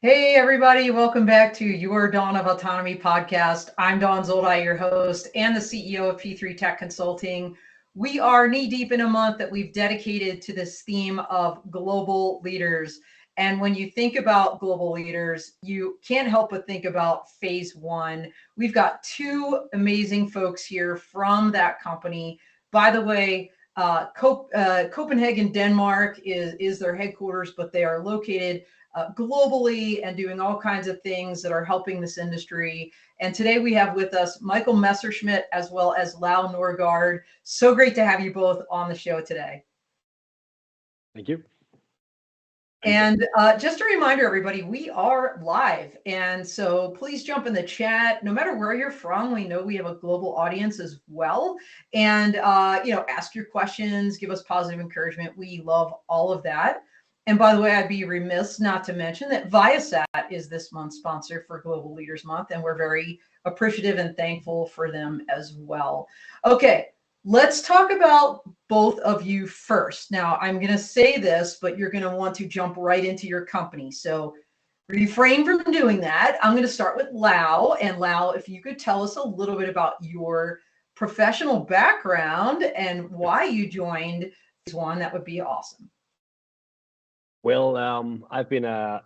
Hey, everybody, welcome back to your Dawn of Autonomy podcast. I'm Dawn Zoldai, your host and the CEO of P3 Tech Consulting. We are knee deep in a month that we've dedicated to this theme of global leaders. And when you think about global leaders, you can't help but think about phase one. We've got two amazing folks here from that company. By the way, Copenhagen, Denmark is their headquarters, but they are located globally and doing all kinds of things that are helping this industry. And today we have with us Michael Messerschmidt as well as Nørgaard. So great to have you both on the show today. Thank you. And just a reminder, everybody, we are live. And so please jump in the chat. No matter where you're from, we know we have a global audience as well. And, ask your questions, give us positive encouragement. We love all of that. And by the way, I'd be remiss not to mention that Viasat is this month's sponsor for Global Leaders Month, and we're very appreciative and thankful for them as well. Okay, let's talk about both of you first. Now, I'm going to say this, but you're going to want to jump right into your company. So refrain from doing that. I'm going to start with Lau. And Lau, if you could tell us a little bit about your professional background and why you joined phase one, that would be awesome. Well, I've been a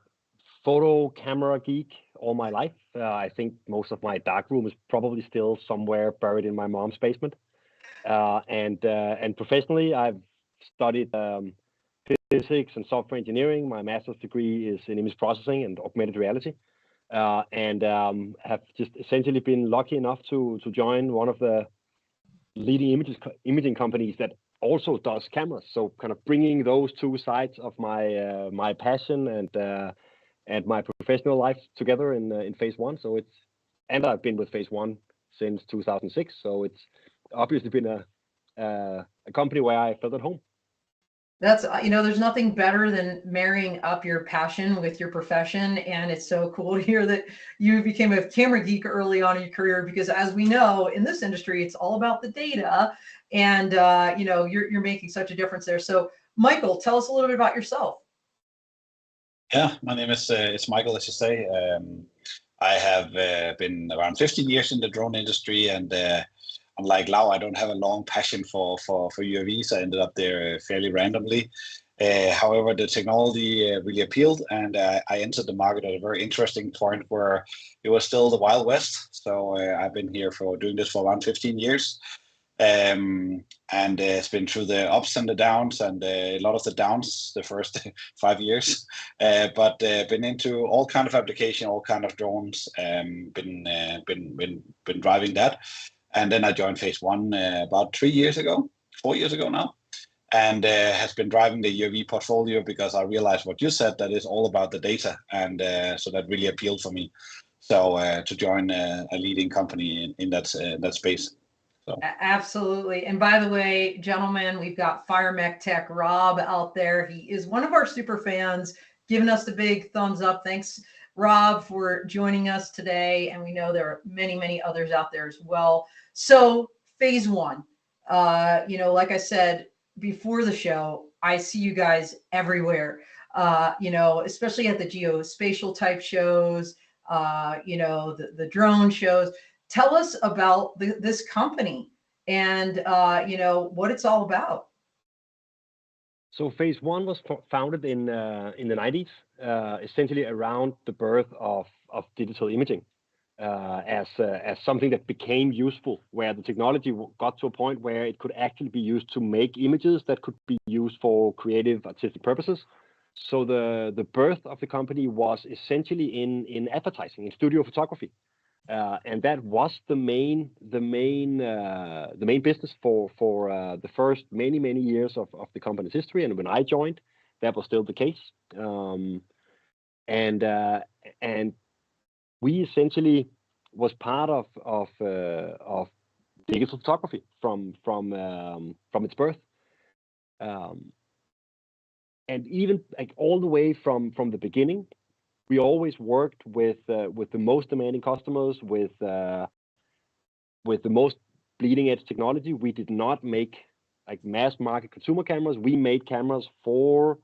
photo camera geek all my life. I think most of my darkroom is probably still somewhere buried in my mom's basement. And professionally, I've studied physics and software engineering. My master's degree is in image processing and augmented reality, and have just essentially been lucky enough to join one of the leading imaging companies that also does cameras. So kind of bringing those two sides of my passion and my professional life together in phase one. So I've been with phase one since 2006. So it's obviously been a company where I felt at home. That's, there's nothing better than marrying up your passion with your profession. And it's so cool to hear that you became a camera geek early on in your career, because as we know, in this industry, it's all about the data. And, you're making such a difference there. So Michael, tell us a little bit about yourself. Yeah, my name is it's Michael, as you say. I have been around 15 years in the drone industry, and unlike Lau, I don't have a long passion for UAVs. I ended up there fairly randomly. However, the technology really appealed, and I entered the market at a very interesting point where it was still the Wild West. So I've been here doing this for around 15 years. And it's been through the ups and the downs, and a lot of the downs the first 5 years, but been into all kind of application, all kind of drones, been driving that. And then I joined phase one about 4 years ago now, and has been driving the UAV portfolio because I realized what you said, that is all about the data, and so that really appealed for me. So to join a leading company in that space. So. Absolutely. And by the way, gentlemen, we've got Fire Mech Tech Rob out there. He is one of our super fans, giving us the big thumbs up. Thanks, Rob, for joining us today. And we know there are many, many others out there as well. So phase one, like I said before the show, I see you guys everywhere, especially at the geospatial type shows, the drone shows. Tell us about this company and, what it's all about. So phase one was founded in the 90s, essentially around the birth of digital imaging as something that became useful, where the technology got to a point where it could actually be used to make images that could be used for creative, artistic purposes. So the birth of the company was essentially in advertising, in studio photography. And that was the main business for the first many years of the company's history. And when I joined, that was still the case. And we essentially was part of digital photography from its birth. And even like all the way from the beginning, we always worked with the most demanding customers, with the most bleeding edge technology. We did not make like mass market consumer cameras. We made cameras for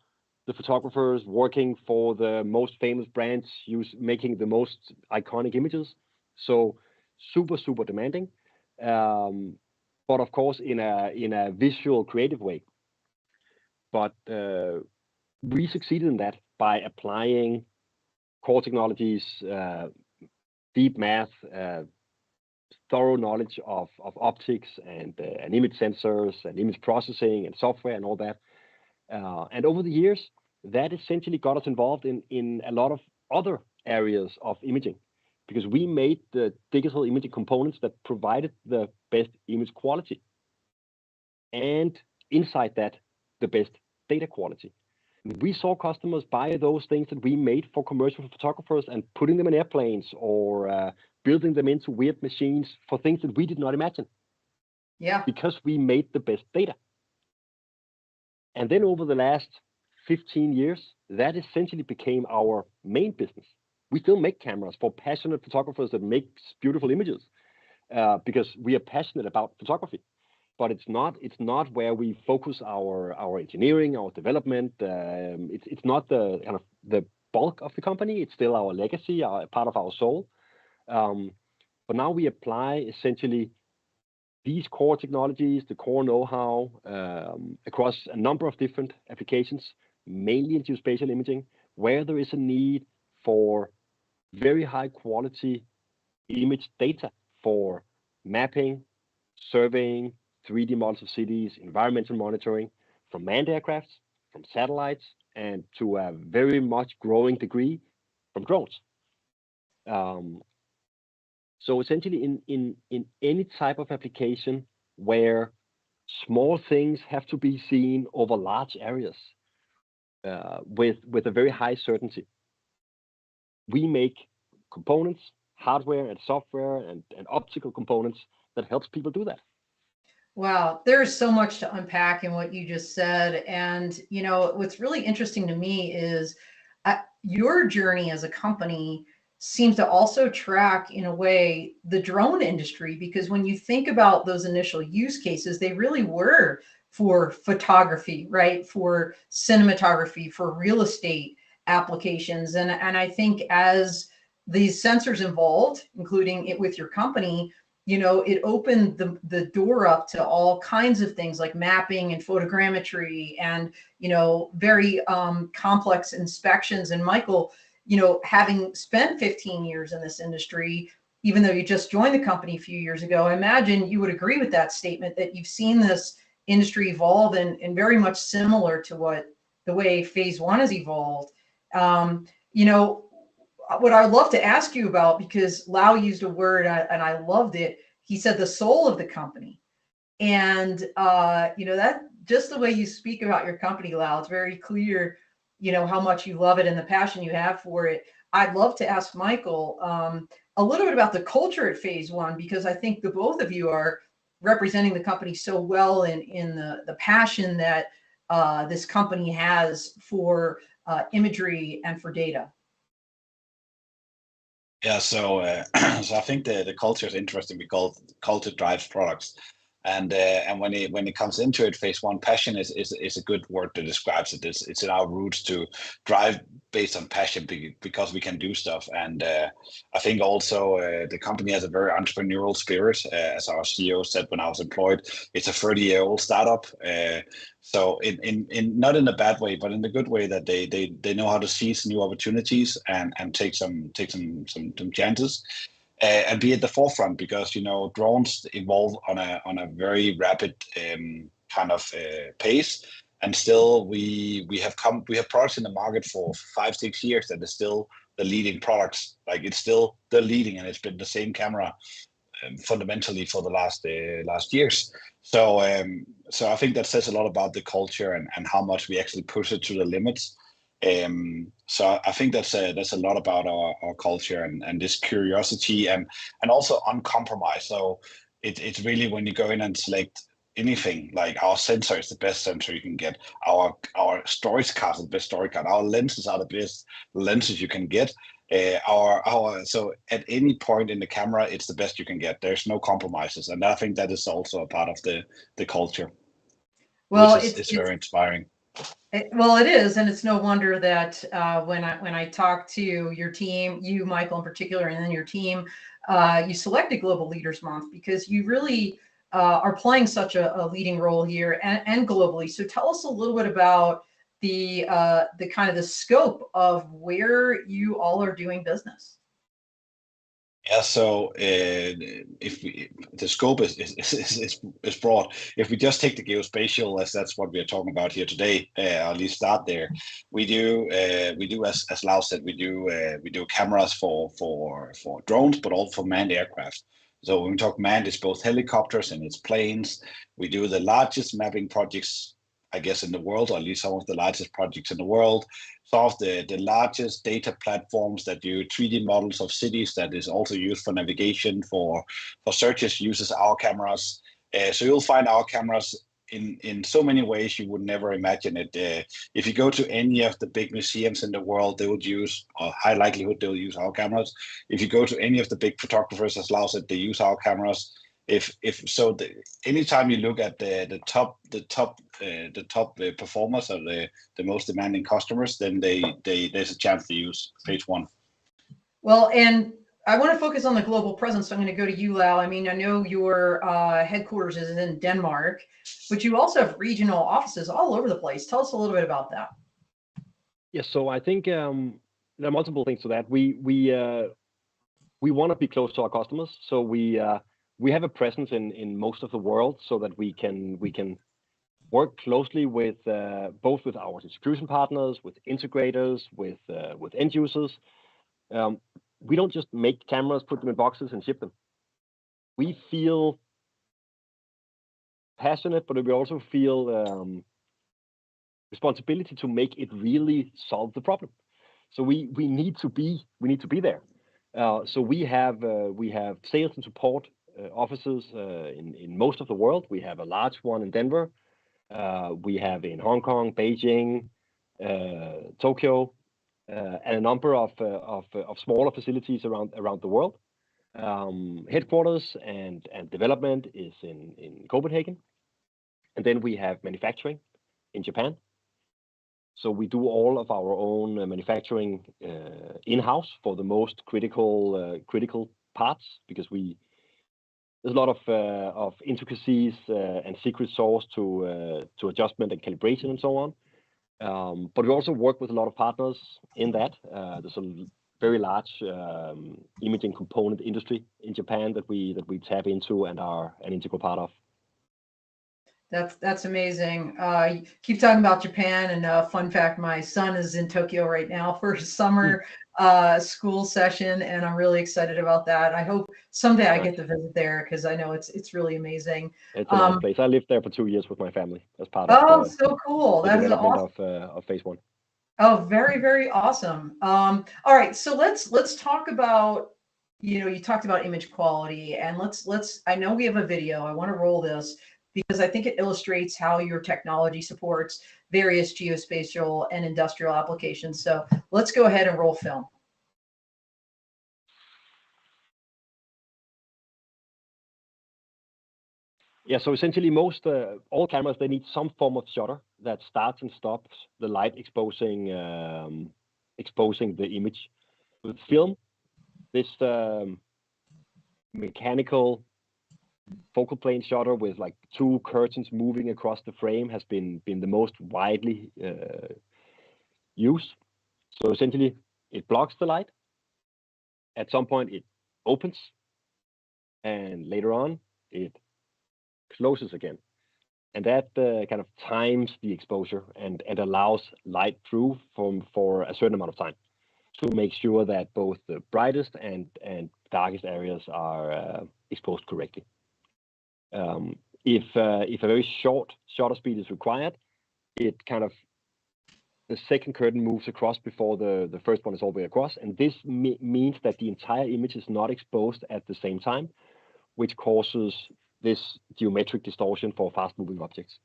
the photographers working for the most famous brands, making the most iconic images. So super demanding, but of course in a visual creative way. But we succeeded in that by applying core technologies, deep math, thorough knowledge of optics and image sensors and image processing and software and all that. And over the years, that essentially got us involved in a lot of other areas of imaging, because we made the digital imaging components that provided the best image quality, and inside that, the best data quality. We saw customers buy those things that we made for commercial photographers and putting them in airplanes or building them into weird machines for things that we did not imagine. Yeah. Because we made the best data. And then over the last 15 years, that essentially became our main business. We still make cameras for passionate photographers that make beautiful images because we are passionate about photography. But it's not where we focus our engineering, our development. It's not the kind of the bulk of the company. It's still our legacy, part of our soul. But now we apply essentially these core technologies, the core know-how across a number of different applications, mainly into spatial imaging, where there is a need for very high quality image data for mapping, surveying, 3D models of cities, environmental monitoring, from manned aircrafts, from satellites, and to a very much growing degree from drones. So essentially in any type of application where small things have to be seen over large areas with a very high certainty, we make components, hardware and software and optical components that helps people do that. Wow, there's so much to unpack in what you just said. And, you know, what's really interesting to me is your journey as a company seems to also track, in a way, the drone industry, because when you think about those initial use cases, they really were for photography, right? For cinematography, for real estate applications. And I think as these sensors evolved, including it with your company, you know, it opened the door up to all kinds of things like mapping and photogrammetry and, you know, very complex inspections. And Michael, you know, having spent 15 years in this industry, even though you just joined the company a few years ago, I imagine you would agree with that statement that you've seen this industry evolve and very much similar to the way phase one has evolved. You know, what I'd love to ask you about, because Lau used a word and I loved it. He said the soul of the company. And, you know, that just the way you speak about your company, Lau, it's very clear, you know, how much you love it and the passion you have for it. I'd love to ask Michael a little bit about the culture at phase one, because I think the both of you are representing the company so well in the passion that this company has for imagery and for data. Yeah, so so I think the culture is interesting because culture drives products, and when it comes into it, phase one, passion is a good word to describe it. It's in our roots to drive based on passion because we can do stuff, and I think also the company has a very entrepreneurial spirit, as our CEO said when I was employed. It's a 30-year-old startup. So in not in a bad way, but in a good way, that they know how to seize new opportunities and take some chances and be at the forefront, because, you know, drones evolve on a very rapid kind of pace, and still we have products in the market for 5-6 years that is still the leading products. Like, it's still the leading, and it's been the same camera fundamentally for the last years. So I think that says a lot about the culture and how much we actually push it to the limits. So I think that's a lot about our culture and this curiosity and also uncompromised. So it's really, when you go in and select anything, like our sensor is the best sensor you can get, our storage card is the best storage card, our lenses are the best lenses you can get. So at any point in the camera, it's the best you can get. There's no compromises, and I think that is also a part of the culture. Well, it's very inspiring. Well, it is, and it's no wonder that when I talk to your team, you, Michael, in particular, and then your team, you selected Global Leaders Month because you really are playing such a leading role here and globally. So tell us a little bit about the kind of the scope of where you all are doing business. Yeah, so the scope is broad. If we just take the geospatial, as that's what we are talking about here today, or at least start there, we do as Lau said, we do cameras for drones, but also for manned aircraft. So when we talk manned, it's both helicopters and it's planes. We do the largest mapping projects, I guess, in the world, or at least some of the largest projects in the world. Some of the largest data platforms that do 3D models of cities that is also used for navigation, for searches, uses our cameras. So you'll find our cameras in so many ways you would never imagine it. If you go to any of the big museums in the world, they would use, or high likelihood they'll use our cameras. If you go to any of the big photographers, as Lau said, they use our cameras. Anytime you look at the top performers or the most demanding customers, then there's a chance to use Phase One. Well, and I want to focus on the global presence. So I'm going to go to you, Lau. I mean, I know your headquarters is in Denmark, but you also have regional offices all over the place. Tell us a little bit about that. Yes, so I think there are multiple things to that. We want to be close to our customers, so we have a presence in most of the world, so that we can work closely with both with our distribution partners, with integrators, with end users. We don't just make cameras, put them in boxes, and ship them. We feel passionate, but we also feel responsibility to make it really solve the problem. So we need to be there. So we have sales and support offices in most of the world. We have a large one in Denver. We have in Hong Kong, Beijing, Tokyo, and a number of smaller facilities around the world. Headquarters and development is in Copenhagen, and then we have manufacturing in Japan. So we do all of our own manufacturing in-house for the most critical parts, because there's a lot of intricacies and secret sauce to adjustment and calibration and so on. But we also work with a lot of partners in that. There's a very large imaging component industry in Japan that we tap into and are an integral part of. That's amazing. Keep talking about Japan, and fun fact, my son is in Tokyo right now for his summer school session, and I'm really excited about that. I hope someday I get to visit there, because I know it's really amazing. It's a nice place. I lived there for 2 years with my family as part of so cool. The development of Phase One. Oh, very, very awesome. All right, so let's talk about, you talked about image quality, and let's I know we have a video. I want to roll this, because I think it illustrates how your technology supports various geospatial and industrial applications. So let's go ahead and roll film. Yeah, so essentially all cameras, they need some form of shutter that starts and stops the light exposing the image. With film, this mechanical focal plane shutter with like two curtains moving across the frame has been the most widely used. So essentially, it blocks the light. At some point, it opens, and later on, it closes again. And that kind of times the exposure and allows light through for a certain amount of time, to make sure that both the brightest and darkest areas are exposed correctly. If a very short shutter speed is required, the second curtain moves across before the first one is all the way across, and this means that the entire image is not exposed at the same time, which causes this geometric distortion for fast-moving objects.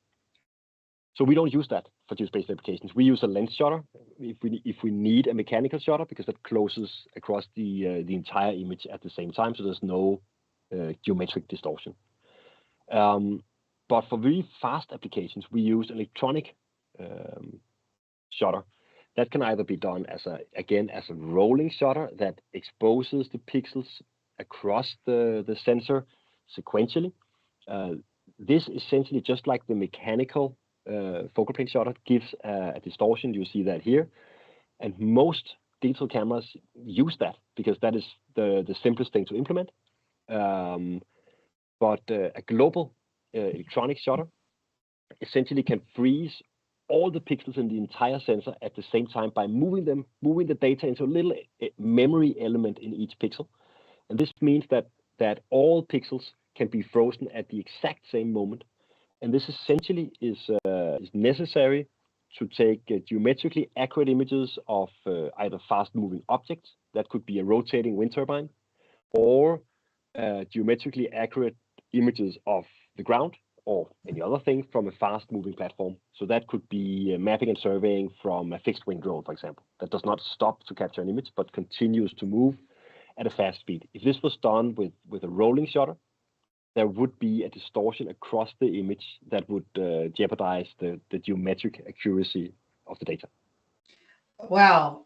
So we don't use that for geospatial applications. We use a lens shutter if we need a mechanical shutter, because that closes across the entire image at the same time, so there's no geometric distortion. But for very fast applications, we use electronic shutter. That can either be done as a rolling shutter that exposes the pixels across the sensor sequentially. This essentially, just like the mechanical focal plane shutter, gives a distortion. You see that here, and most digital cameras use that because that is the simplest thing to implement. But a global electronic shutter essentially can freeze all the pixels in the entire sensor at the same time by moving the data into a little memory element in each pixel. And this means that all pixels can be frozen at the exact same moment. And this essentially is necessary to take geometrically accurate images of either fast-moving objects, that could be a rotating wind turbine, or geometrically accurate images of the ground or any other thing from a fast-moving platform. So that could be mapping and surveying from a fixed-wing drone, for example, that does not stop to capture an image but continues to move at a fast speed. If this was done with a rolling shutter, there would be a distortion across the image that would jeopardize the geometric accuracy of the data. Wow,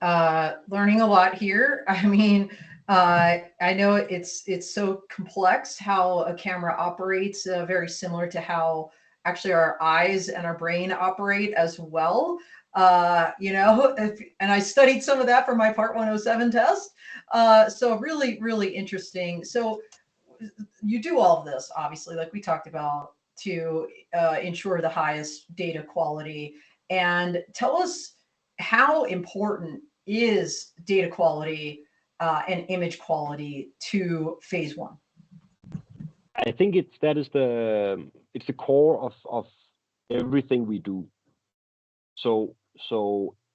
learning a lot here. I mean, I know it's so complex how a camera operates, very similar to how actually our eyes and our brain operate as well. And I studied some of that for my Part 107 test. So really, really interesting. So you do all of this, obviously, like we talked about, to ensure the highest data quality. And tell us, how important is data quality and image quality to phase one? I think it's the core of everything we do. So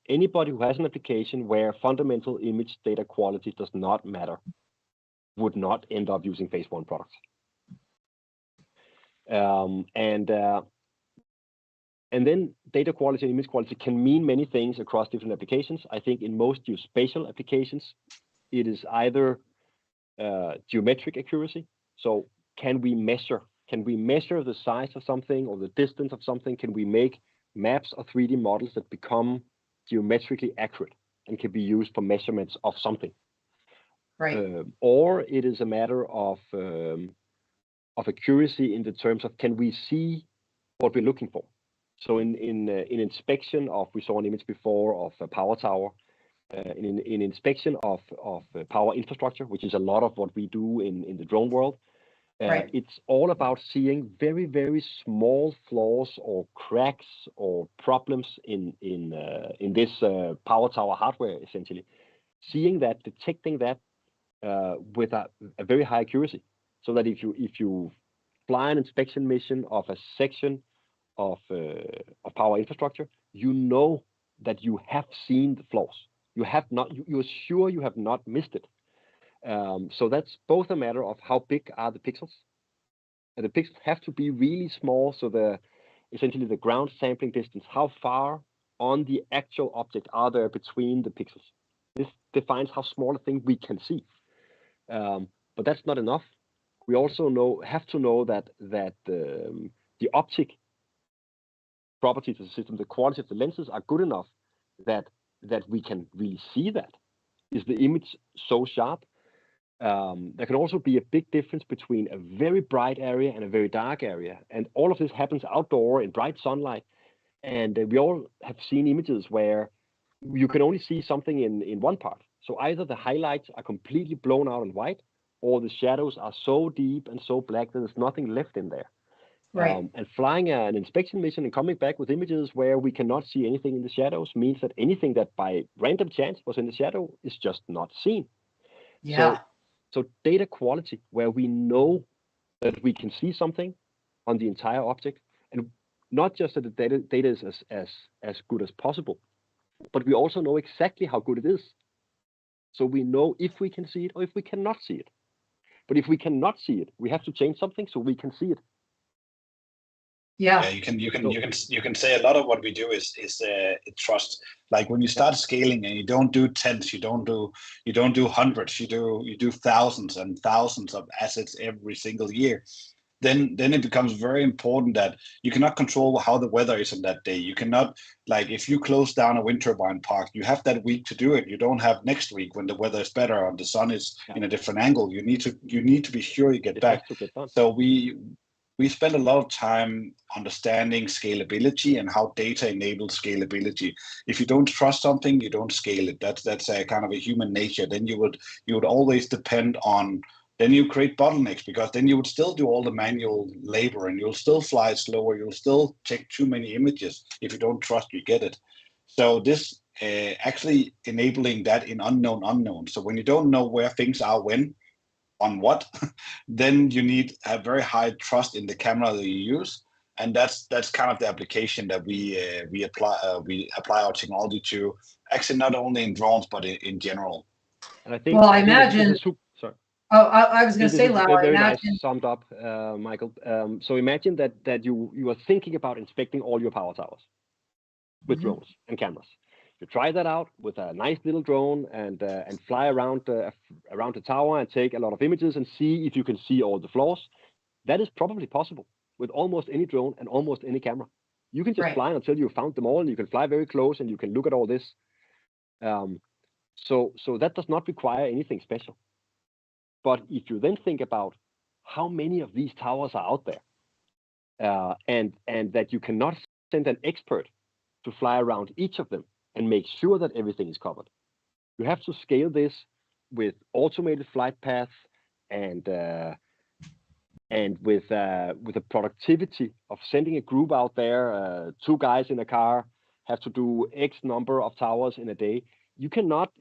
anybody who has an application where fundamental image data quality does not matter would not end up using phase one products. And then data quality and image quality can mean many things across different applications. I think in most geospatial applications, it is either geometric accuracy. So can we measure the size of something or the distance of something? Can we make maps or 3D models that become geometrically accurate and can be used for measurements of something? Right. Or it is a matter of accuracy in the terms of, can we see what we're looking for? So in inspection of, we saw an image before of a power tower, in inspection of power infrastructure, which is a lot of what we do in the drone world. Right. It's all about seeing very, very small flaws or cracks or problems in this power tower hardware, essentially. Seeing that, detecting that with a very high accuracy, so that if you fly an inspection mission of a section of power infrastructure, you know that you have seen the flaws. You have not. You're sure you have not missed it. So that's both a matter of how big are the pixels. And the pixels have to be really small, so essentially the ground sampling distance, how far on the actual object are there between the pixels. This defines how small a thing we can see. But that's not enough. We also have to know that the optic properties of the system, the quality of the lenses are good enough that we can really see that. Is the image so sharp? There can also be a big difference between a very bright area and a very dark area. And all of this happens outdoor in bright sunlight. And we all have seen images where you can only see something in one part. So either the highlights are completely blown out and white, or the shadows are so deep and so black that there's nothing left in there. Right. And flying an inspection mission and coming back with images where we cannot see anything in the shadows means that anything that by random chance was in the shadow is just not seen. Yeah. So data quality, where we know that we can see something on the entire object, and not just that the data is as good as possible, but we also know exactly how good it is. So we know if we can see it or if we cannot see it. But if we cannot see it, we have to change something so we can see it. Yeah. You can say a lot of what we do is trust. Like when you start scaling and you don't do tens, you don't do hundreds, you do thousands and thousands of assets every single year. then it becomes very important that you cannot control how the weather is on that day. You cannot, like, if you close down a wind turbine park, you have that week to do it. You don't have next week when the weather is better or the sun is in a different angle. You need to be sure you get back. So we spend a lot of time understanding scalability and how data enables scalability. If you don't trust something, you don't scale it. That's a kind of a human nature. Then you would always depend on. Then you create bottlenecks, because then you would still do all the manual labor and you'll still fly slower. You'll still take too many images. If you don't trust, you get it. So this actually enabling that in unknown. So when you don't know where things are when, on what, then you need a very high trust in the camera that you use. And that's kind of the application that we apply our technology to, actually not only in drones, but in general. And I think, well, I imagine. Sorry. Oh, I was going to say, Lau, very nice summed up, Michael. So imagine that you are thinking about inspecting all your power towers with drones and cameras. You try that out with a nice little drone and fly around the tower and take a lot of images and see if you can see all the flaws. That is probably possible with almost any drone and almost any camera. You can just fly until you found them all, and you can fly very close and you can look at all this. So that does not require anything special. But if you then think about how many of these towers are out there, and that you cannot send an expert to fly around each of them and make sure that everything is covered, you have to scale this with automated flight paths and with the productivity of sending a group out there. 2 guys in a car have to do X number of towers in a day. You cannot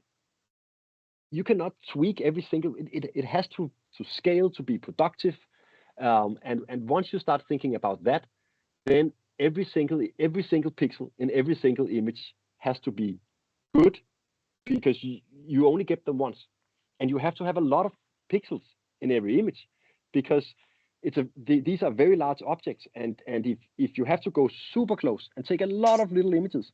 tweak every single. It has to scale to be productive, and once you start thinking about that, then every single pixel in every single image has to be good, because you only get them once, and you have to have a lot of pixels in every image, because these are very large objects, and if you have to go super close and take a lot of little images,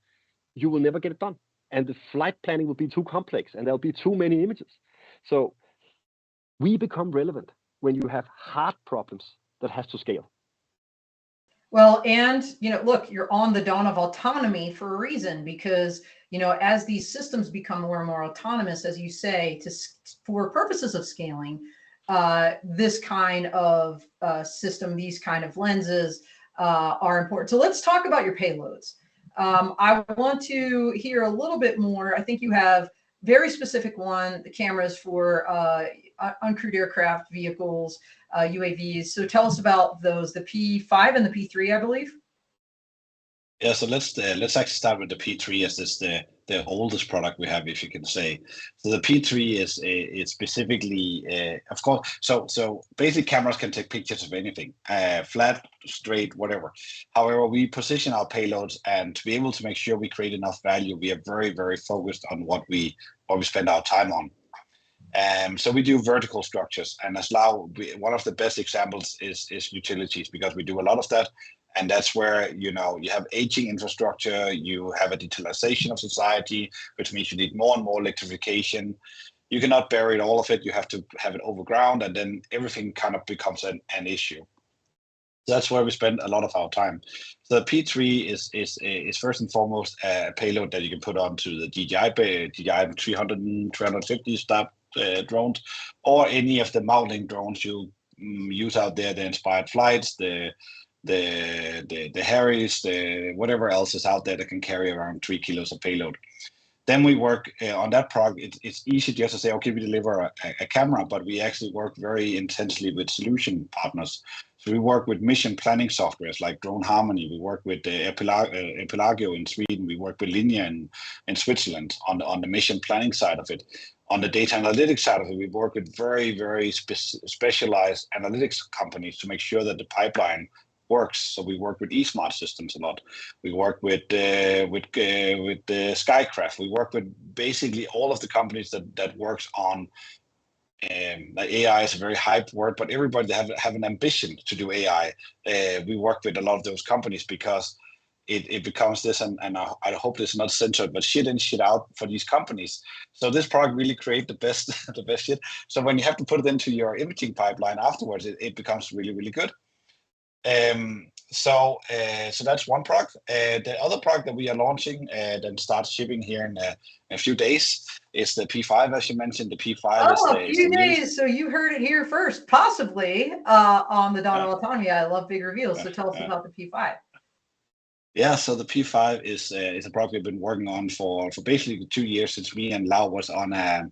you will never get it done. And the flight planning will be too complex, and there'll be too many images. So we become relevant when you have hard problems that has to scale. Well, and, look, you're on the dawn of autonomy for a reason, because, as these systems become more and more autonomous, as you say, for purposes of scaling, this kind of system, these kind of lenses are important. So let's talk about your payloads. I want to hear a little bit more. I think you have very specific the cameras for uncrewed aircraft, vehicles, UAVs. So tell us about those, the P5 and the P3, I believe. Yeah, so let's actually start with the P3, as this the oldest product we have, if you can say. So the P3 is specifically, of course. So basically, cameras can take pictures of anything, flat, straight, whatever. However, we position our payloads, and to be able to make sure we create enough value, we are very, very focused on what we spend our time on. So we do vertical structures, and as Lau, one of the best examples is utilities, because we do a lot of that. And that's where, you have aging infrastructure, you have a digitalization of society, which means you need more and more electrification. You cannot bury all of it. You have to have it overground, and then everything kind of becomes an issue. That's where we spend a lot of our time. So the P3 is first and foremost a payload that you can put onto the DJI 300 and 350 stop drones, or any of the modeling drones you use out there, the Inspired Flights, the Harriers, whatever else is out there that can carry around 3 kilos of payload. Then we work on that product. It's easy just to say, okay, we deliver a camera, but we actually work very intensely with solution partners. So we work with mission planning softwares like Drone Harmony. We work with Epilagio in Sweden. We work with Linea in Switzerland on the mission planning side of it. On the data analytics side of it, we work with very, very specialized analytics companies to make sure that the pipeline works. So we work with eSmart systems a lot. We work with Skycraft. We work with basically all of the companies that works on AI is a very hyped word, but everybody that have an ambition to do AI. We work with a lot of those companies, because it becomes this, and I hope this is not censored, but shit in, shit out for these companies. So this product really create the best shit. So when you have to put it into your imaging pipeline afterwards, it becomes really, really good. So that's one product. The other product that we are launching, then start shipping here in a few days, is the P5, as you mentioned. The P5 is a few days. So you heard it here first, possibly on the Autonomy. I love big reveals. So tell us about the P5. Yeah, so the P5 is a product we've been working on for basically 2 years, since me and Lau was on a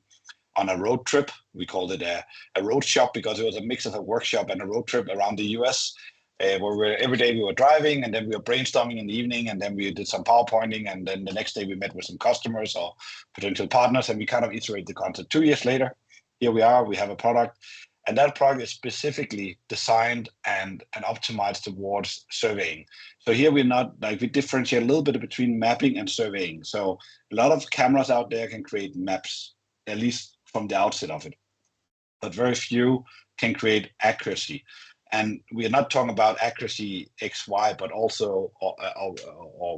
road trip. We called it a road shop because it was a mix of a workshop and a road trip around the US, where every day we were driving, and then we were brainstorming in the evening, and then we did some PowerPointing, and then the next day we met with some customers or potential partners, and we kind of iterate the concept. 2 years later, here we are, we have a product, and that product is specifically designed and optimized towards surveying. So here we differentiate a little bit between mapping and surveying. So a lot of cameras out there can create maps, at least from the outset of it, but very few can create accuracy. And we are not talking about accuracy XY, but also or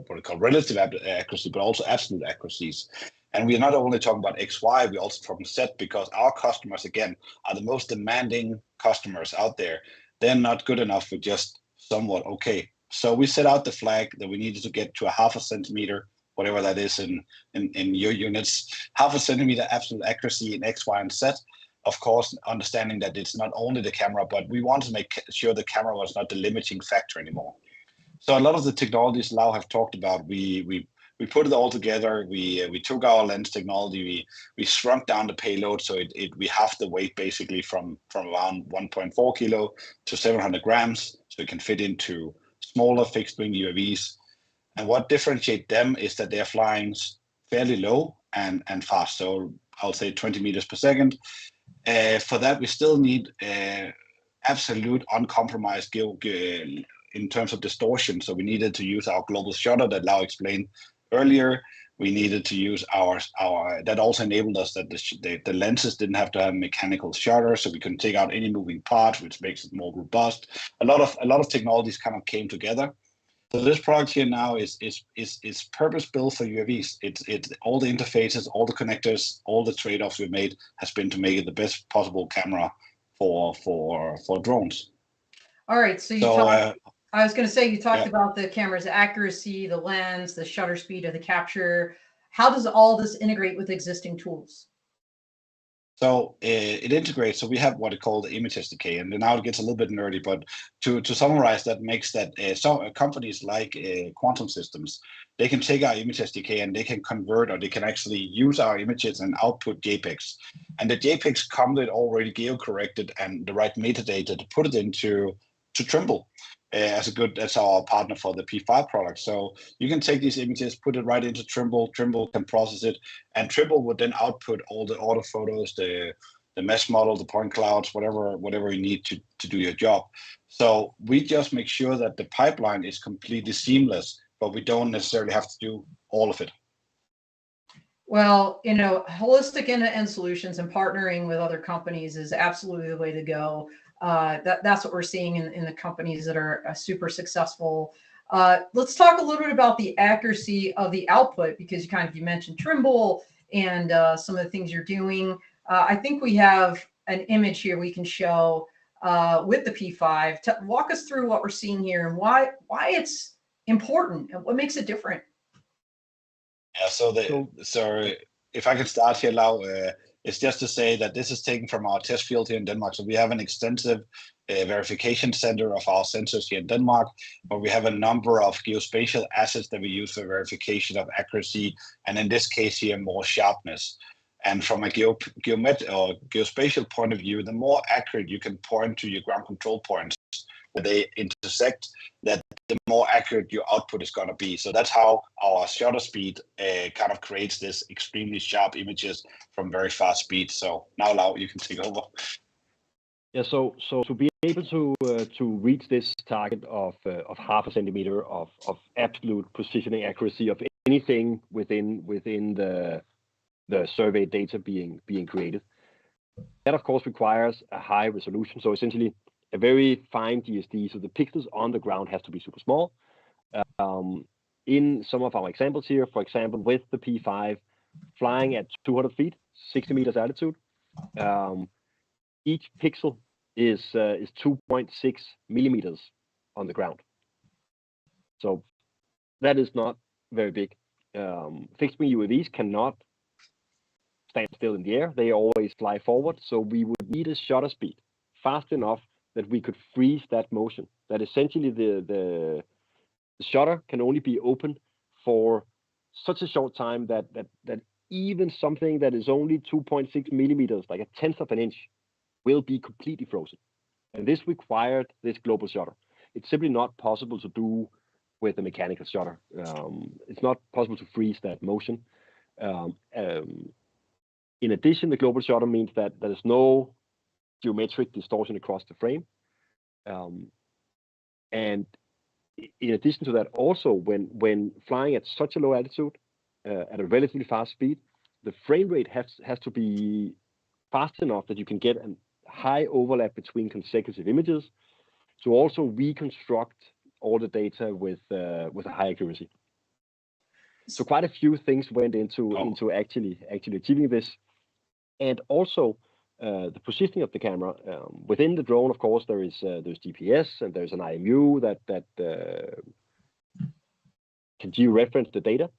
what we call relative accuracy, but also absolute accuracies. And we are not only talking about XY, we're also talking Z, because our customers, again, are the most demanding customers out there. They're not good enough with just somewhat okay. So we set out the flag that we needed to get to a 0.5 centimeter, whatever that is in your units, 0.5 centimeter absolute accuracy in X, Y, and Z. Of course, understanding that it's not only the camera, but we want to make sure the camera was not the limiting factor anymore. So a lot of the technologies Lau have talked about, we put it all together. We took our lens technology, we shrunk down the payload, so we halved the weight basically from around 1.4 kilo to 700 grams, so it can fit into smaller fixed wing UAVs. And what differentiates them is that they're flying fairly low and fast. So I'll say 20 meters per second. For that, we still need absolute uncompromised in terms of distortion. So we needed to use our global shutter that Lau explained earlier. We needed to use our that also enabled us that the lenses didn't have to have mechanical shutter, so we can take out any moving parts, which makes it more robust. A lot of technologies kind of came together. So this product here now is purpose built for UAVs. It's all the interfaces, all the connectors, all the trade-offs we made has been to make it the best possible camera for drones. All right, so I was going to say, you talked about the camera's accuracy, the lens, the shutter speed of the capture. How does all this integrate with existing tools? So it integrates. So we have what is called the image SDK, and now it gets a little bit nerdy. But to summarize, that makes that some companies like Quantum Systems, they can take our image SDK and they can convert, or they can actually use our images and output JPEGs. And the JPEGs come with already geo-corrected and the right metadata to put it into Trimble. As our partner for the P5 product. So you can take these images, put it right into Trimble. Trimble can process it, and Trimble would then output all the auto photos, the mesh model, the point clouds, whatever you need to do your job. So we just make sure that the pipeline is completely seamless, but we don't necessarily have to do all of it. Well, holistic end-to-end solutions and partnering with other companies is absolutely the way to go. That's what we're seeing in the companies that are super successful. Let's talk a little bit about the accuracy of the output, because you mentioned Trimble and some of the things you're doing. I think we have an image here we can show with the P5. Walk us through what we're seeing here and why it's important and what makes it different. Yeah, so if I can start here, Lau, it's just to say that this is taken from our test field here in Denmark. So we have an extensive verification center of our sensors here in Denmark, but we have a number of geospatial assets that we use for verification of accuracy, and in this case here, more sharpness. And from a geospatial point of view, the more accurate you can point to your ground control points, where they intersect, that the more accurate your output is going to be. So that's how our shutter speed kind of creates this extremely sharp images from very fast speed. So now, Lau, you can take over. Yeah. So to be able to reach this target of 0.5 centimeter of absolute positioning accuracy of anything within the survey data being created, that of course requires a high resolution. So essentially, a very fine DSD, so the pixels on the ground has to be super small. In some of our examples here, for example, with the P5 flying at 200 feet, 60 meters altitude, each pixel is 2.6 millimeters. on the ground. So that is not very big. Fixed wing UAVs cannot stand still in the air. They always fly forward. So we would need a shutter speed fast enough that we could freeze that motion. That essentially the shutter can only be open for such a short time that even something that is only 2.6 millimeters, like a tenth of an inch, will be completely frozen. And this required this global shutter. It's simply not possible to do with a mechanical shutter. It's not possible to freeze that motion. In addition, the global shutter means that there is no geometric distortion across the frame. And in addition to that, also when flying at such a low altitude, at a relatively fast speed, the frame rate has to be fast enough that you can get a high overlap between consecutive images to also reconstruct all the data with a high accuracy. So quite a few things went into actually achieving this, and also the positioning of the camera within the drone. Of course, there's GPS and there's an IMU that can georeference the data.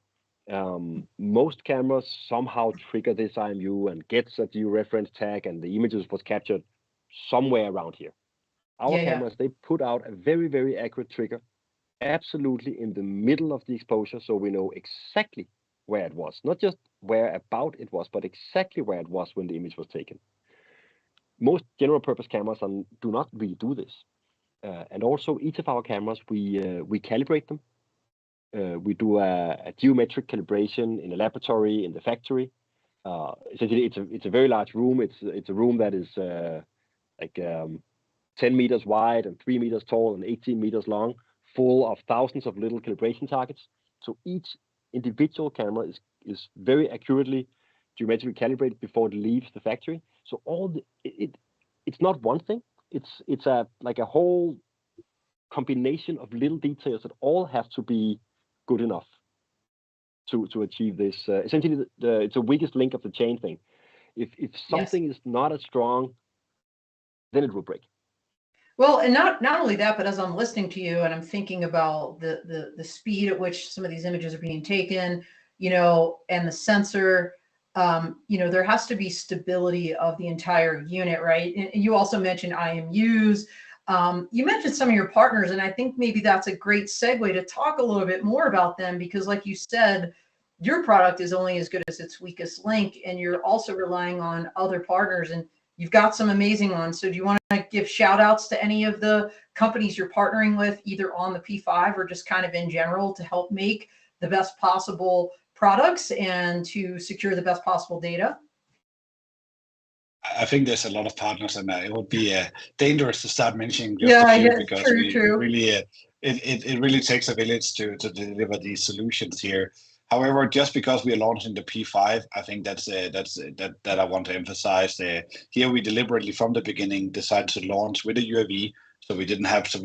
Most cameras somehow trigger this IMU and gets a georeference tag, and the images was captured somewhere around here. Our cameras, they put out a very, very accurate trigger, absolutely in the middle of the exposure, so we know exactly where it was, not just where about it was, but exactly where it was when the image was taken. Most general purpose cameras do not really do this. And also each of our cameras, we calibrate them. We do a geometric calibration in a laboratory in the factory. Essentially, it's a very large room. It's a room that is like 10 meters wide and 3 meters tall and 18 meters long, full of thousands of little calibration targets. So each individual camera is very accurately geometrically calibrated before it leaves the factory. So it's not one thing. It's like a whole combination of little details that all have to be good enough to achieve this. Essentially, it's the weakest link of the chain thing. If something is not as strong, then it will break. Well, and not only that, but as I'm listening to you and I'm thinking about the speed at which some of these images are being taken, and the sensor, there has to be stability of the entire unit, right? And you also mentioned IMUs. You mentioned some of your partners, and I think maybe that's a great segue to talk a little bit more about them, because like you said, your product is only as good as its weakest link, and you're also relying on other partners, and you've got some amazing ones. So do you want to give shout outs to any of the companies you're partnering with, either on the P5 or just kind of in general, to help make the best possible products and to secure the best possible data? I think there's a lot of partners, and it would be dangerous to start mentioning just a few, because true. Really, it really takes a village to deliver these solutions here. However, just because we are launching the P5, I think that I want to emphasize. Here we deliberately from the beginning decided to launch with a UAV. So we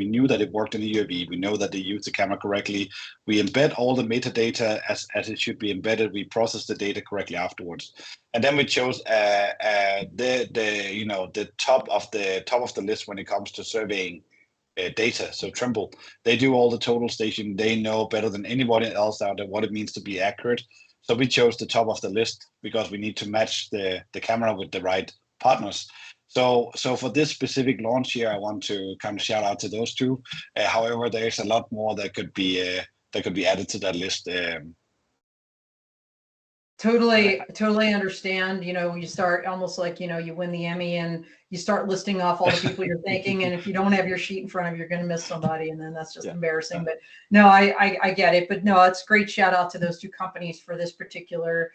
knew that it worked in the UAV. We know that they use the camera correctly. We embed all the metadata as it should be embedded. We process the data correctly afterwards, and then we chose the top of the list when it comes to surveying data. So Trimble, they do all the total station. They know better than anybody else out there what it means to be accurate. So we chose the top of the list because we need to match the camera with the right partners. So for this specific launch here, I want to kind of shout out to those two. However, there's a lot more that could be added to that list. Totally understand. You start almost like, you win the Emmy and you start listing off all the people you're thanking. And if you don't have your sheet in front of you, you're going to miss somebody. And then that's just embarrassing. But no, I get it. But no, it's great shout out to those two companies for this particular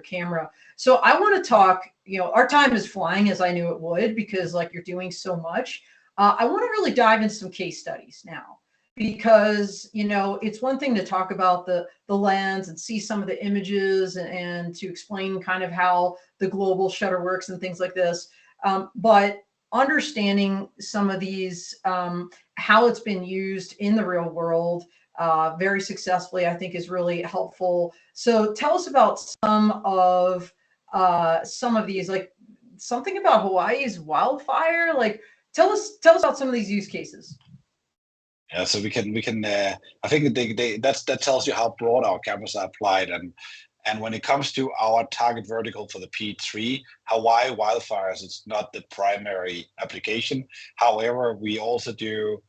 camera. So I want to talk, our time is flying, as I knew it would, because like you're doing so much. I want to really dive into some case studies now, because it's one thing to talk about the lens and see some of the images and to explain kind of how the global shutter works and things like this, but understanding some of these, how it's been used in the real world very successfully, I think is really helpful. So tell us about some of these, like something about Hawaii's wildfire. Like tell us about some of these use cases. Yeah, so we can. I think that tells you how broad our cameras are applied, and when it comes to our target vertical for the P3, Hawaii wildfires, it's not the primary application. However, we also do.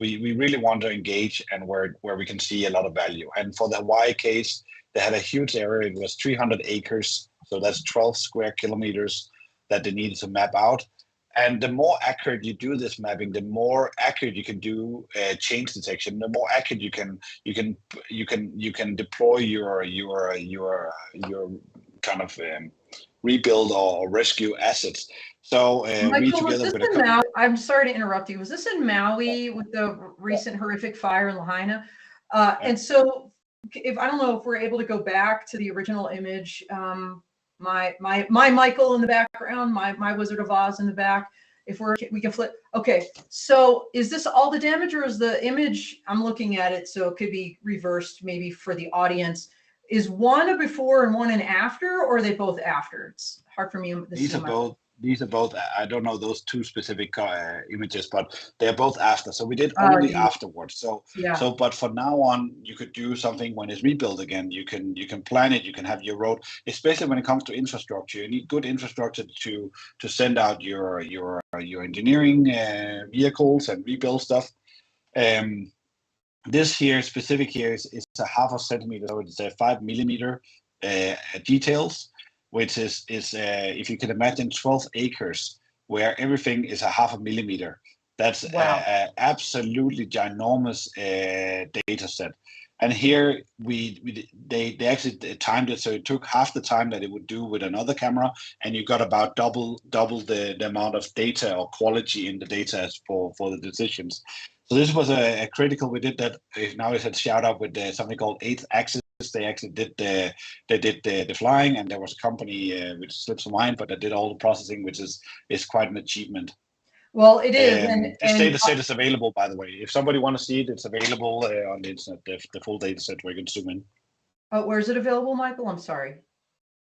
We really want to engage and where we can see a lot of value. And for the Hawaii case, they had a huge area. It was 300 acres, so that's 12 square kilometers that they needed to map out. And the more accurate you do this mapping, the more accurate you can do change detection. The more accurate you can deploy your kind of rebuild or rescue assets. So Michael, we together was with this in Maui? I'm sorry to interrupt you. Was this in Maui with the recent horrific fire in Lahaina? And so, if I don't know if we're able to go back to the original image. My Michael in the background, my Wizard of Oz in the back. If we can flip. Okay, so is this all the damage, or is the image, I'm looking at it, so it could be reversed maybe for the audience. Is one a before and one an after, or are they both after? It's hard for me. These are both. I don't know those two specific images, but they're both after. So we did only afterwards. So yeah. So, but for now on, you could do something when it's rebuilt again. You can plan it. You can have your road, especially when it comes to infrastructure. You need good infrastructure to send out your engineering vehicles and rebuild stuff. This here specific here is a half a centimeter, so it's a 5 millimeter details, which is if you can imagine 12 acres where everything is a half a millimeter. That's wow. Absolutely ginormous data set. And here they actually timed it, so it took half the time that it would do with another camera, and you got about double the amount of data or quality in the data for the decisions. So this was a critical. We did that. Now it's a shout out with something called 8th Axis. They actually did the flying, and there was a company which slips my mind, but they did all the processing, which is quite an achievement. Well, it is. This data set is available, by the way. If somebody want to see it, it's available on the internet, the full data set where you can zoom in. Oh, where is it available, Michael? I'm sorry.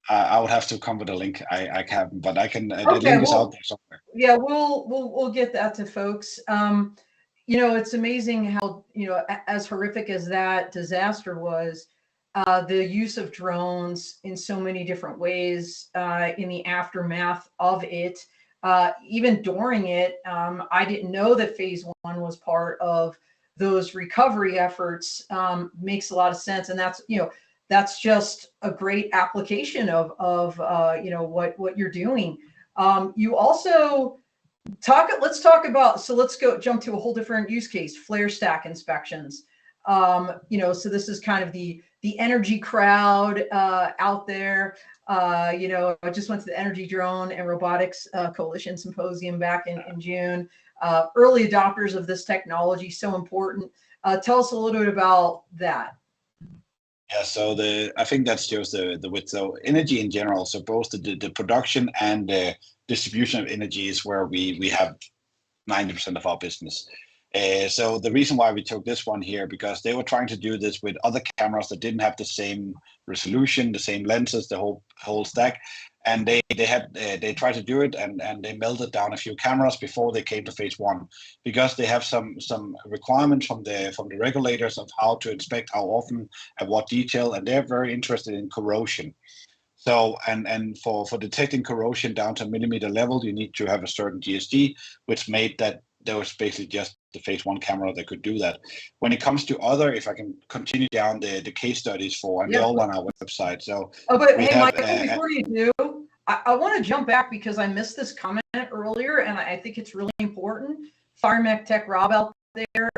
I would have to come with a link. I haven't, but I can. Okay, the link is out there somewhere. Yeah, we'll get that to folks. It's amazing how, as horrific as that disaster was, the use of drones in so many different ways in the aftermath of it. Even during it, I didn't know that phase 1 was part of those recovery efforts. Makes a lot of sense, and that's just a great application of what you're doing. You also let's talk about. So let's jump to a whole different use case: flare stack inspections. So this is kind of the energy crowd out there. I just went to the Energy Drone and Robotics Coalition Symposium back in June. Early adopters of this technology, so important. Tell us a little bit about that. Yeah, so I think that shows the width. So energy in general, so both the production and the distribution of energy is where we have 90% of our business. So the reason why we took this one here, because they were trying to do this with other cameras that didn't have the same resolution, the same lenses, the whole stack, and they tried to do it, and they melted down a few cameras before they came to phase 1, because they have some requirements from the regulators of how to inspect, how often, at what detail, and they're very interested in corrosion. So and for detecting corrosion down to millimeter level, you need to have a certain GSD, which made that there was basically just the phase 1 camera that could do that. When it comes to other, if I can continue down the case studies for, and they're all on our website. So, but hey, Michael, before you do, I want to jump back because I missed this comment earlier, and I think it's really important. FireMech Tech Rob out there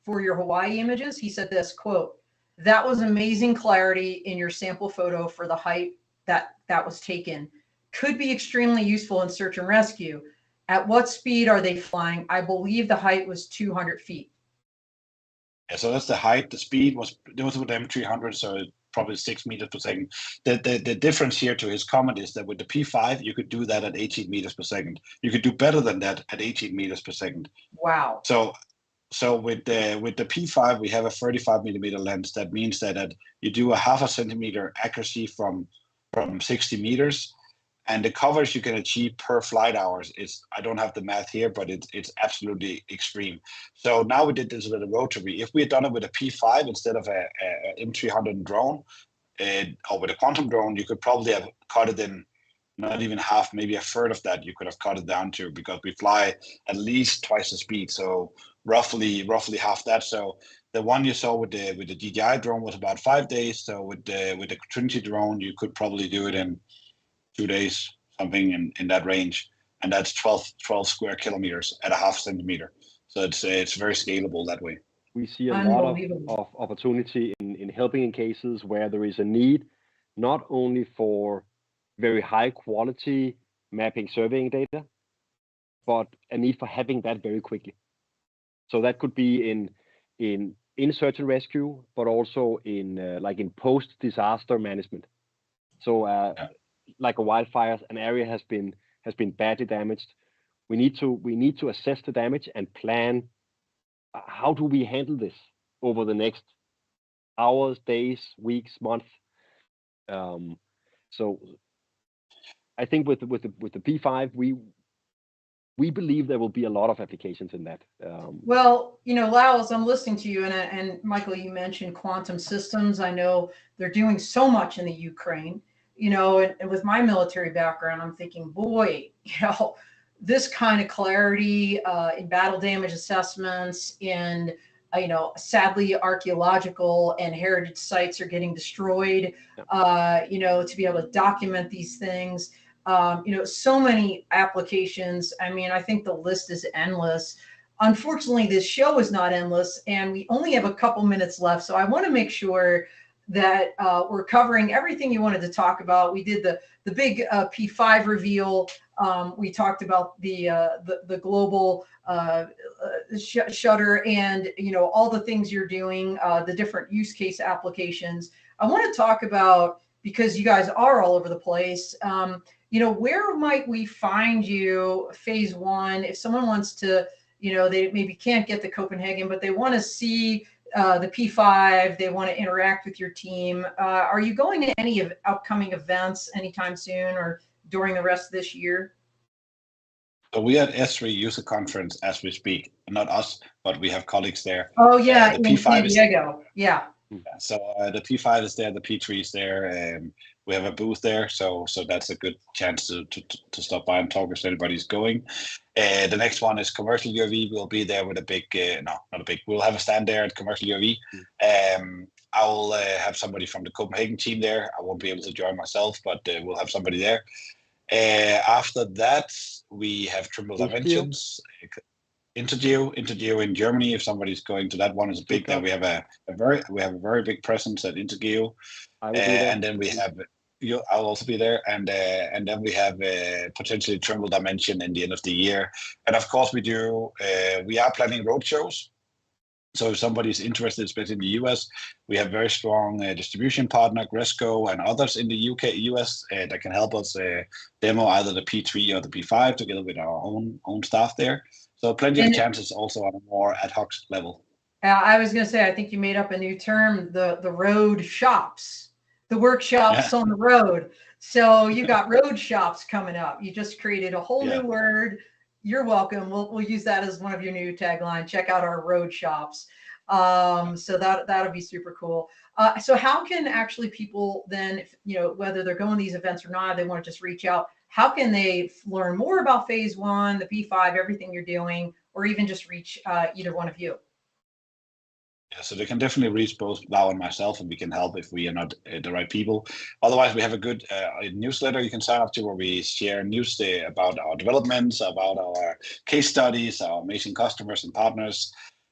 for your Hawaii images, he said this quote: "That was amazing clarity in your sample photo for the height that was taken. Could be extremely useful in search and rescue. At what speed are they flying? I believe the height was 200 feet. Yeah, so that's the height. The speed was with them 300, so probably 6 meters per second. The difference here to his comment is that with the P5, you could do that at 18 meters per second. You could do better than that at 18 meters per second. Wow. So with the P5, we have a 35 millimeter lens. That means that you do a half a centimeter accuracy from 60 meters. And the coverage you can achieve per flight hours is, I don't have the math here, but it's absolutely extreme. So now we did this with a rotary. If we had done it with a P5 instead of a M300 drone, or with a quantum drone, you could probably have cut it in not even half, maybe a third of that. You could have cut it down to, because we fly at least twice the speed, so roughly half that. So the one you saw with the DJI drone was about 5 days. So with the Trinity drone, you could probably do it in 2 days, something in that range, and that's 12 square kilometers at a half centimeter. So it's very scalable that way. We see a lot of opportunity in helping in cases where there is a need, not only for very high quality mapping surveying data, but a need for having that very quickly. So that could be in search and rescue, but also in like in post disaster management. So like a wildfire, an area has been badly damaged. We need to assess the damage and plan how do we handle this over the next hours, days, weeks, months. So I think with the P5, we believe there will be a lot of applications in that. Well, Lau, as I'm listening to you, and Michael, you mentioned quantum systems. I know they're doing so much in the Ukraine. And with my military background, I'm thinking, boy, this kind of clarity in battle damage assessments, in sadly archaeological and heritage sites are getting destroyed. To be able to document these things. So many applications. I mean, I think the list is endless. Unfortunately, this show is not endless, and we only have a couple minutes left. So I want to make sure that we're covering everything you wanted to talk about. We did the big P5 reveal. We talked about the global shutter, and all the things you're doing, the different use case applications. I want to talk about, because you guys are all over the place. Where might we find you phase one if someone wants to, they maybe can't get to Copenhagen, but they want to see the P5, they want to interact with your team. Are you going to any of upcoming events anytime soon or during the rest of this year? So we are at S3 user conference as we speak. Not us, but we have colleagues there. Oh yeah, the in P5 San Diego. Yeah. So the P5 is there, the P3 is there. We have a booth there, so that's a good chance to stop by and talk if anybody's going. The next one is commercial UAV. We'll be there with a big, not a big. We'll have a stand there at commercial UAV. I'll have somebody from the Copenhagen team there. I won't be able to join myself, but we'll have somebody there. After that, we have Trimble Dimensions. Intergeo in Germany. If somebody's going to that one, is big. That we have a very big presence at Intergeo, and then we have I'll also be there, and then we have potentially Trimble Dimension in the end of the year, and of course we are planning road shows. So if somebody's interested, especially in the US, we have very strong distribution partner, Gresco, and others in the US that can help us demo either the P3 or the P5 together with our own staff there. So plenty of chances also on a more ad hoc level. I was going to say, I think you made up a new term, the road shops, the workshops on the road. So you got road shops coming up. You just created a whole new word. You're welcome. We'll use that as one of your new tagline. Check out our road shops. So that'll be super cool. So how can actually people then, whether they're going to these events or not, they want to just reach out. How can they learn more about phase one, the P5, everything you're doing, or even just reach either one of you? Yeah, so they can definitely reach both Lau and myself, and we can help if we are not the right people. Otherwise, we have a good newsletter you can sign up to, where we share news about our developments, about our case studies, our amazing customers and partners.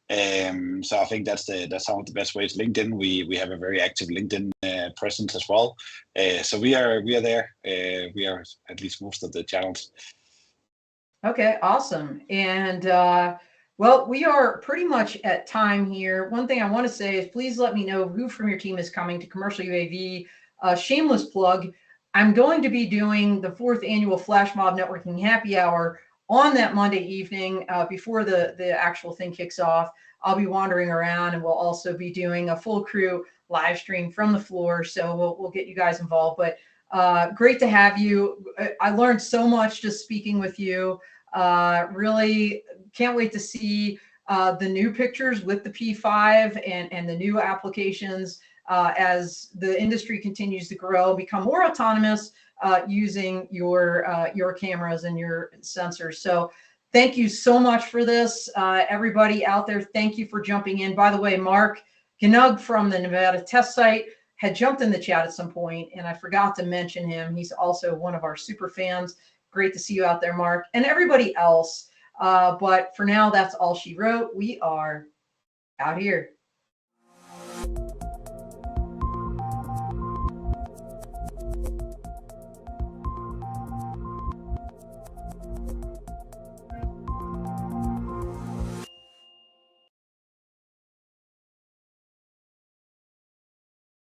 So I think that's some of the best ways. LinkedIn, we have a very active LinkedIn presence as well. So we are there. We are at least most of the channels. Okay, awesome. And well, we are pretty much at time here. One thing I want to say is please let me know who from your team is coming to Commercial UAV. Shameless plug. I'm going to be doing the 4th annual Flash Mob Networking Happy Hour on that Monday evening before the actual thing kicks off. I'll be wandering around, and we'll also be doing a full crew live stream from the floor. So we'll get you guys involved. But Great to have you. I learned so much just speaking with you. Really can't wait to see the new pictures with the P5 and the new applications as the industry continues to grow, become more autonomous using your cameras and your sensors. So thank you so much for this. Everybody out there, thank you for jumping in. By the way, Mark Gnug from the Nevada test site had jumped in the chat at some point, and I forgot to mention him. He's also one of our super fans. Great to see you out there, Mark, and everybody else. But for now, that's all she wrote. We are out here.